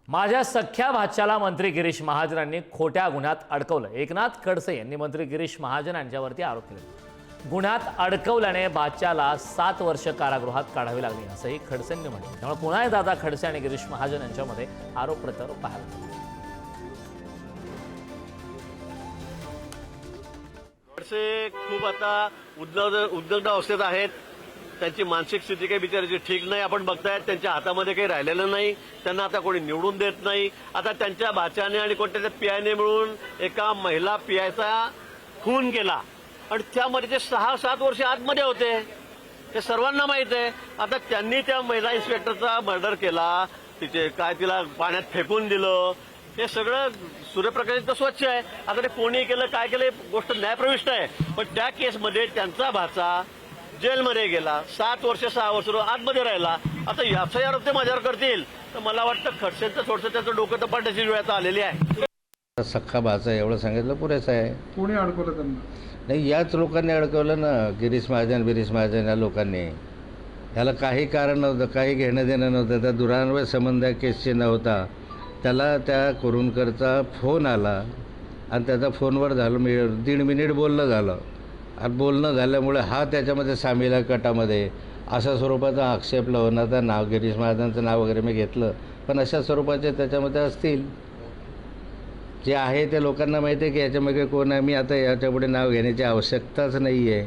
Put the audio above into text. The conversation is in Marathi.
माझ्या सख्या भाच्याला मंत्री गिरीश महाजनांनी खोट्या गुन्ह्यात अडकवलं। एकनाथ खडसे यांनी मंत्री गिरीश महाजन यांच्यावरती आरोप केले। गुन्ह्यात अडकवल्याने भाच्याला 7 वर्ष कारागृहात काढावी लागली असंही खडसेंनी म्हटलं। त्यामुळे पुन्हा दादा खडसे आणि गिरीश महाजन यांच्यामध्ये आरोप प्रत्यारोप पाहायला मिळाले। खडसे खूप आता उद्दंड अवस्थेत आहेत। त्यांची मानसिक स्थिती काही बिचाराची ठीक नाही। आपण बघतायत त्यांच्या हातामध्ये काही राहिलेलं नाही। त्यांना आता कोणी निवडून देत नाही। आता त्यांच्या भाच्याने आणि कोणत्या पीआयने मिळून एका महिला पीआयचा खून केला आणि त्यामध्ये ते 6-7 वर्ष आतमध्ये होते, हे सर्वांना माहित आहे। आता त्यांनी त्या महिला इन्स्पेक्टरचा मर्डर केला, तिला पाण्यात फेकून दिलं, हे सगळं सूर्यप्रकाशित स्वच्छ आहे। आता ते कोणी केलं काय केलं गोष्ट न्यायप्रविष्ट आहे, पण त्या केसमध्ये त्यांचा भाचा जेलमध्ये गेला, 7 वर्ष 6 वर्ष आतमध्ये राहिला। आता याचा आरोप ते माझ्यावर करतील तर मला वाटतं खडसेंचं थोडंसं त्याचं डोकं तपासण्याची वेळ आता आलेली आहे। सख्खा भाचा एवढं सांगितलं पुरेसं आहे। कोणी अडकवलं त्यांना? नाही, याच लोकांनी अडकवलं ना, गिरीश महाजन या लोकांनी। ह्याला काही कारण नव्हतं, काही घेणं देणं नव्हतं। त्या दुरान्वय संबंध केसचे नव्हता। त्याला त्या कुरुंदकरचा फोन आला आणि त्याचा फोनवर झालं 1.5 मिनिट बोलणं झालं आणि बोलणं झाल्यामुळे हा त्याच्यामध्ये सामील आहे कटामध्ये, अशा स्वरूपाचा आक्षेप लावण्याचा नाव गिरीश महाजनचं नाव वगैरे मी घेतलं, पण अशा स्वरूपाचे त्याच्यामध्ये असतील। जे आहे ते लोकांना माहिती आहे की याच्यामध्ये कोण आहे। मी आता याच्यापुढे नाव घेण्याची आवश्यकताच नाही आहे।